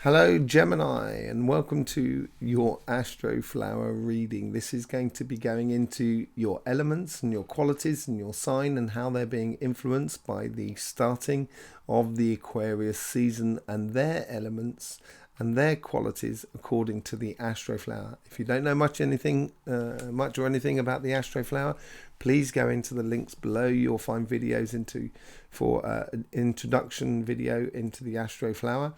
Hello, Gemini, and welcome to your Astroflower reading. This is going to be going into your elements and your qualities and your sign and how they're being influenced by the starting of the Aquarius season and their elements and their qualities according to the Astroflower. If you don't know much or anything about the Astroflower, please go into the links below. You'll find videos for an introduction video into the Astroflower.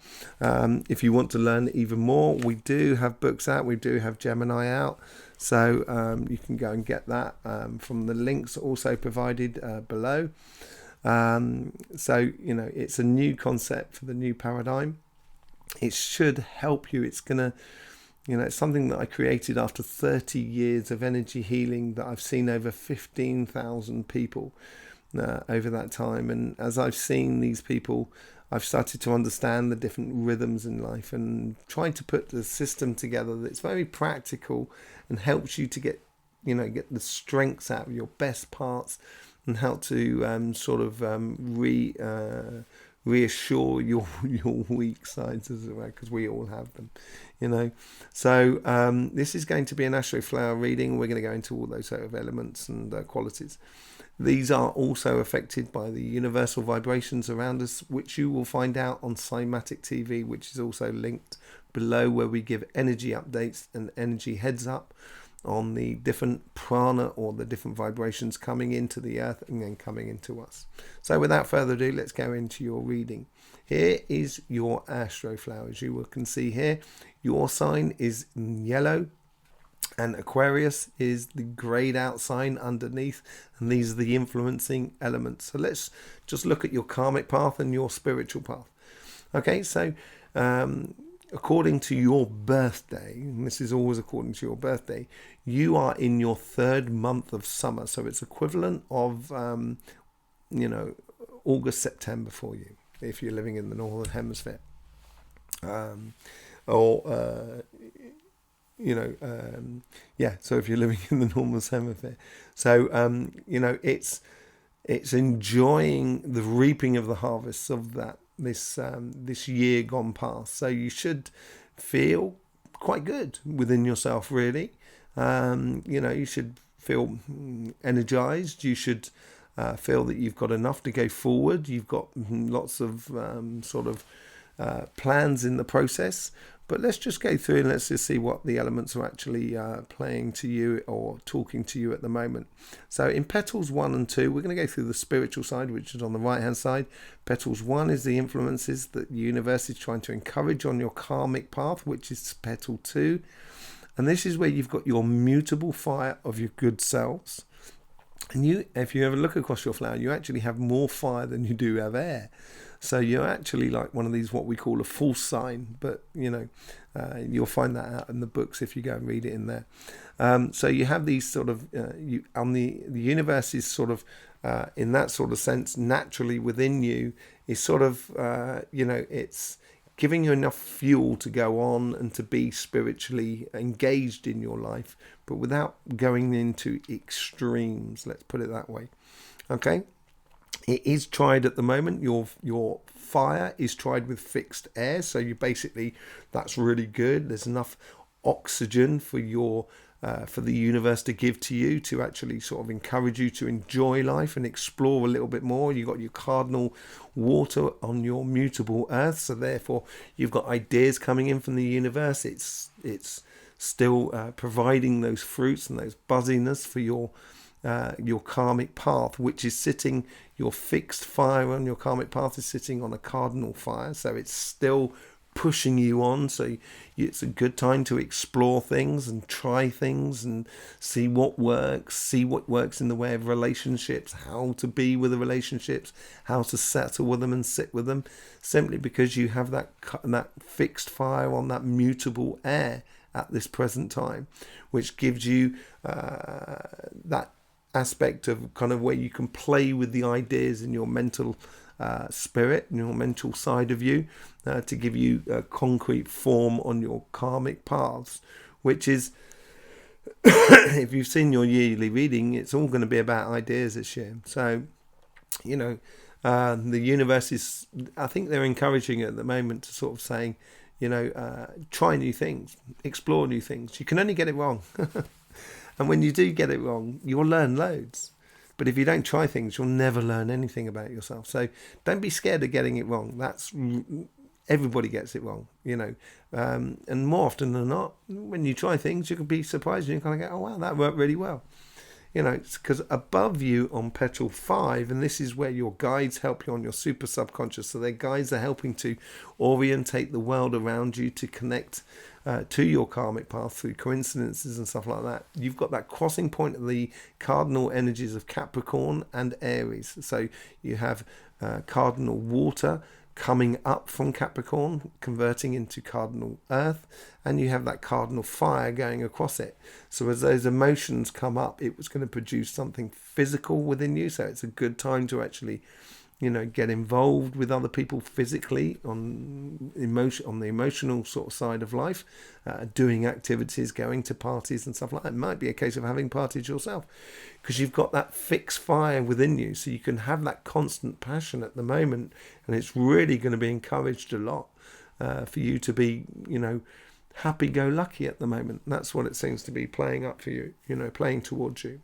If you want to learn even more, we do have books out. We do have Gemini out. So you can go and get that from the links also provided below. So, it's a new concept for the new paradigm. It should help you. It's it's something that I created after 30 years of energy healing that I've seen over 15,000 people over that time. And as I've seen these people, I've started to understand the different rhythms in life and trying to put the system together that's very practical and helps you to get the strengths out of your best parts and how to reassure your weak sides, as it were, because we all have them. So this is going to be an Astroflower reading. We're going to go into all those sort of elements and qualities. These are also affected by the universal vibrations around us, which you will find out on Cymatic TV, which is also linked below, where we give energy updates and energy heads up on the different prana or the different vibrations coming into the earth and then coming into us. So without further ado, let's go into your reading. Here is your Astroflower. As you can see here, your sign is yellow and Aquarius is the grayed out sign underneath, and these are the influencing elements. So let's just look at your karmic path and your spiritual path. Okay, so according to your birthday, and this is always according to your birthday, you are in your third month of summer. So it's equivalent of, August, September for you, if you're living in the Northern Hemisphere. So if you're living in the Northern Hemisphere. So, it's enjoying the reaping of the harvests of this year gone past. So you should feel quite good within yourself, really. You should feel energized. You should feel that you've got enough to go forward. You've got lots of plans in the process. But let's just go through and let's just see what the elements are actually playing to you or talking to you at the moment. So in petals 1 and 2, we're going to go through the spiritual side, which is on the right hand side. Petals 1 is the influences that the universe is trying to encourage on your karmic path, which is petal 2. And this is where you've got your mutable fire of your good selves. And if you ever look across your flower, you actually have more fire than you do have air. So you're actually like one of these, what we call a false sign, but you'll find that out in the books if you go and read it in there. So you have these sort of, the universe is sort of, in that sort of sense, naturally within you is sort of, it's giving you enough fuel to go on and to be spiritually engaged in your life, but without going into extremes, let's put it that way. Okay. It is tried at the moment. Your fire is tried with fixed air, so that's really good. There's enough oxygen for the universe to give to you to actually sort of encourage you to enjoy life and explore a little bit more. You've got your cardinal water on your mutable earth, so therefore you've got ideas coming in from the universe. It's still providing those fruits and those buzziness for your karmic path, which is sitting, your fixed fire on your karmic path is sitting on a cardinal fire, so it's still pushing you on. So it's a good time to explore things and try things and see what works in the way of relationships, how to be with the relationships, how to settle with them and sit with them, simply because you have that fixed fire on that mutable air at this present time, which gives you that aspect of kind of where you can play with the ideas in your mental spirit and your mental side of you to give you a concrete form on your karmic paths, which is if you've seen your yearly reading, it's all going to be about ideas this year. So the universe is, I think they're encouraging at the moment to sort of saying, try new things, explore new things. You can only get it wrong. And when you do get it wrong, you'll learn loads. But if you don't try things, you'll never learn anything about yourself. So don't be scared of getting it wrong. Everybody gets it wrong, and more often than not, when you try things, you can be surprised and you kind of go, oh wow, that worked really well. It's because above you on petal 5, and this is where your guides help you on your super subconscious. So their guides are helping to orientate the world around you to connect to your karmic path through coincidences and stuff like that. You've got that crossing point of the cardinal energies of Capricorn and Aries. So you have cardinal water coming up from Capricorn, converting into cardinal earth, and you have that cardinal fire going across it. So as those emotions come up, it was going to produce something physical within you. So it's a good time to actually get involved with other people physically on the emotional sort of side of life, doing activities, going to parties and stuff like that. It might be a case of having parties yourself, because you've got that fixed fire within you, so you can have that constant passion at the moment, and it's really going to be encouraged a lot for you to be, happy-go-lucky at the moment. That's what it seems to be playing up for you, playing towards you,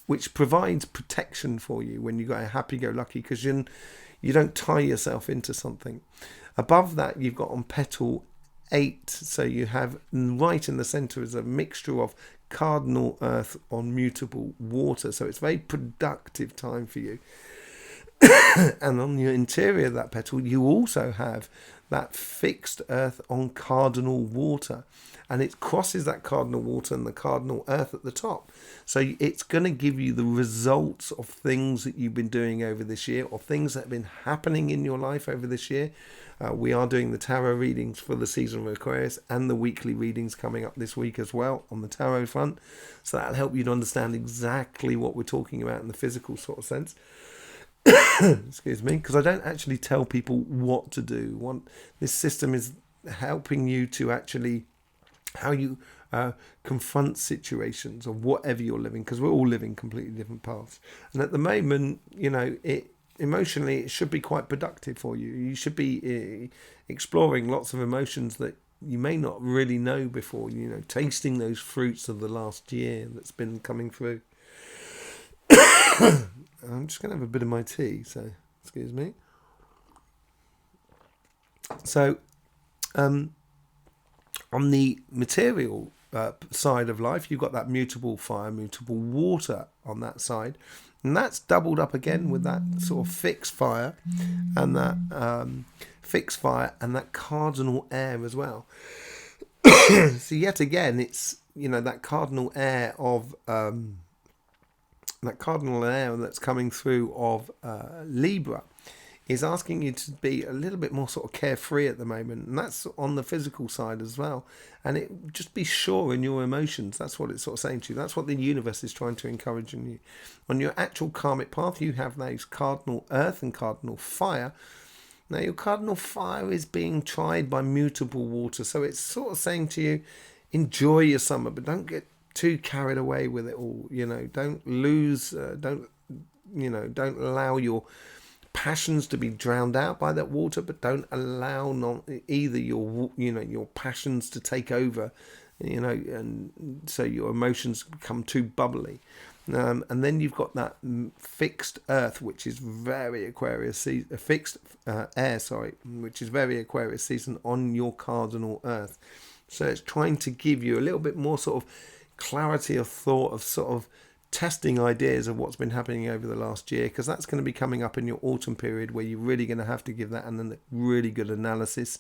which provides protection for you when you got a happy-go-lucky, because you don't tie yourself into something. Above that, you've got on petal 8, so you have right in the center is a mixture of cardinal earth on mutable water, so it's a very productive time for you. And on the interior of that petal, you also have that fixed earth on cardinal water, and it crosses that cardinal water and the cardinal earth at the top. So it's going to give you the results of things that you've been doing over this year, or things that have been happening in your life over this year. We are doing the tarot readings for the season of Aquarius, and the weekly readings coming up this week as well on the tarot front. So that'll help you to understand exactly what we're talking about in the physical sort of sense. Excuse me, because I don't actually tell people what to do. This system is helping you to actually how you confront situations or whatever you're living, because we're all living completely different paths. And at the moment, emotionally, it should be quite productive for you. You should be exploring lots of emotions that you may not really know before, tasting those fruits of the last year that's been coming through. I'm just going to have a bit of my tea, so excuse me. So, on the material side of life, you've got that mutable fire, mutable water on that side, and that's doubled up again with that sort of fixed fire, and that cardinal air as well. So yet again, it's that cardinal air of that cardinal air that's coming through of Libra is asking you to be a little bit more sort of carefree at the moment, and that's on the physical side as well. And just be sure in your emotions. That's what it's sort of saying to you. That's what the universe is trying to encourage in you. On your actual karmic path, you have those cardinal earth and cardinal fire. Now your cardinal fire is being tried by mutable water, so it's sort of saying to you, enjoy your summer, but don't get too carried away with it all. Don't lose, don't allow your passions to be drowned out by that water, but don't allow your passions to take over, and so your emotions become too bubbly. And then you've got that fixed earth, which is very Aquarius fixed air, which is very Aquarius season on your cardinal earth. So it's trying to give you a little bit more sort of clarity of thought, of sort of testing ideas of what's been happening over the last year, because that's going to be coming up in your autumn period, where you're really going to have to give that a really good analysis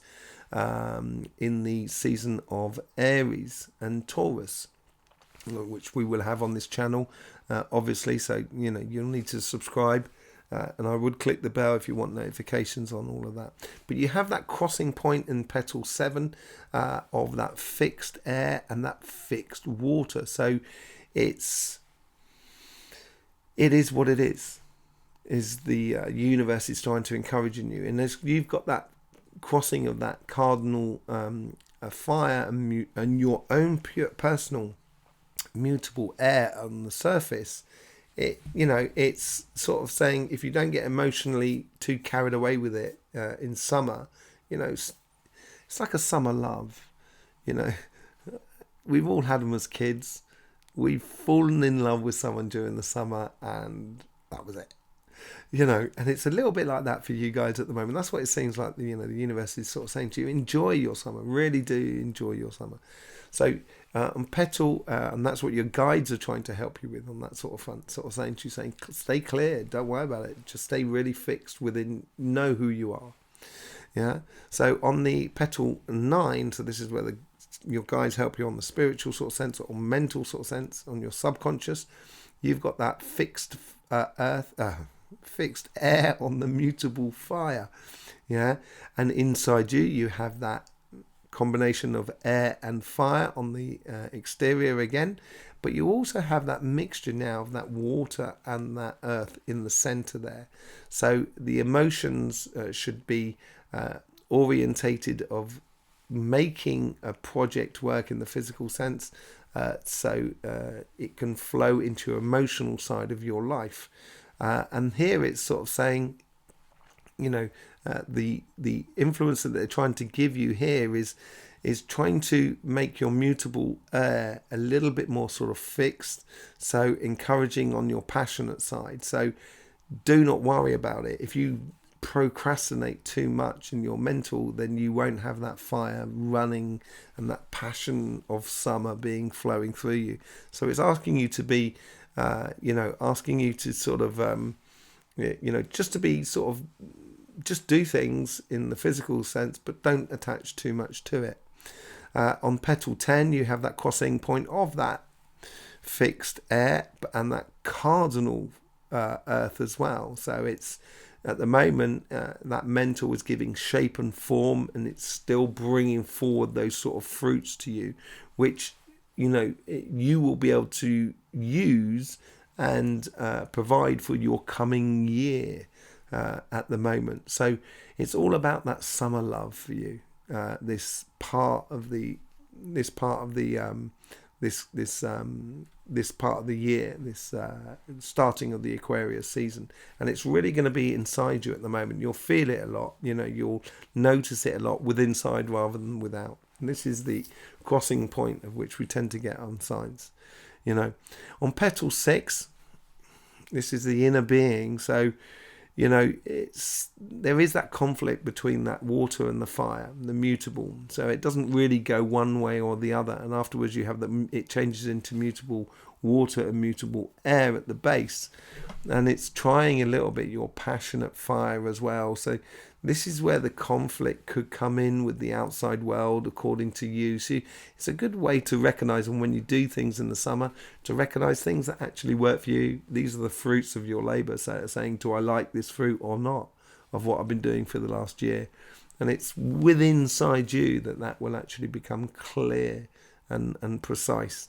in the season of Aries and Taurus, which we will have on this channel, obviously. So you'll need to subscribe, and I would click the bell if you want notifications on all of that. But you have that crossing point in petal 7 of that fixed air and that fixed water. So it is what it is the universe is trying to encourage in you. And you've got that crossing of that cardinal fire and your own pure personal mutable air on the surface it's sort of saying if you don't get emotionally too carried away with it in summer, it's like a summer love. You know, we've all had them as kids. We've fallen in love with someone during the summer, and that was it. And it's a little bit like that for you guys at the moment. That's what it seems like. The universe is sort of saying to you, enjoy your summer. Really do enjoy your summer. So on Petal, and that's what your guides are trying to help you with on that sort of front, sort of saying to you, stay clear, don't worry about it, just stay really fixed within, know who you are. Yeah. So on the Petal 9, so this is where your guides help you on the spiritual sort of sense or mental sort of sense, on your subconscious. You've got that fixed fixed air on the mutable fire. Yeah. And inside you have that combination of air and fire on the exterior again, but you also have that mixture now of that water and that earth in the center there. So the emotions should be orientated of making a project work in the physical sense, so it can flow into your emotional side of your life. And here it's sort of saying, the influence that they're trying to give you here is trying to make your mutable air a little bit more sort of fixed, so encouraging on your passionate side. So do not worry about it. If you procrastinate too much in your mental, then you won't have that fire running and that passion of summer being flowing through you. So it's asking you to be asking you to sort of just to be sort of just do things in the physical sense, but don't attach too much to it. On Petal 10, you have that crossing point of that fixed air and that cardinal earth as well. So it's at the moment that mental is giving shape and form, and it's still bringing forward those sort of fruits to you, which you will be able to use and provide for your coming year at the moment. So it's all about that summer love for you. This part of the year, this starting of the Aquarius season, and it's really going to be inside you at the moment. You'll feel it a lot. You'll notice it a lot with inside rather than without. And this is the crossing point of which we tend to get on signs. On Petal 6, this is the inner being. So there is that conflict between that water and the fire, the mutable. So it doesn't really go one way or the other. And afterwards you have it changes into mutable water and mutable air at the base. And it's trying a little bit your passionate fire as well. So this is where the conflict could come in with the outside world, according to you. So it's a good way to recognize, and when you do things in the summer, to recognize things that actually work for you. These are the fruits of your labor. So saying, do I like this fruit or not of what I've been doing for the last year? And it's within inside you that will actually become clear and precise.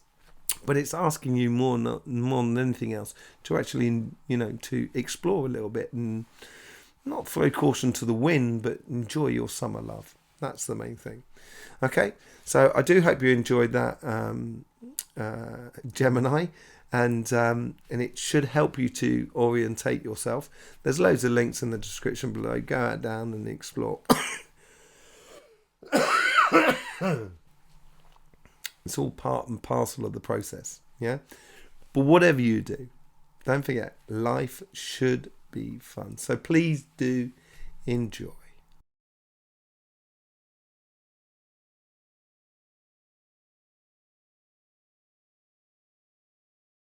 But it's asking you more than anything else to actually, to explore a little bit and not throw caution to the wind, but enjoy your summer love. That's the main thing. Okay, so I do hope you enjoyed that, Gemini, and it should help you to orientate yourself. There's loads of links in the description below. Go out down and explore. It's all part and parcel of the process, yeah? But whatever you do, don't forget, life should be fun. So please do enjoy.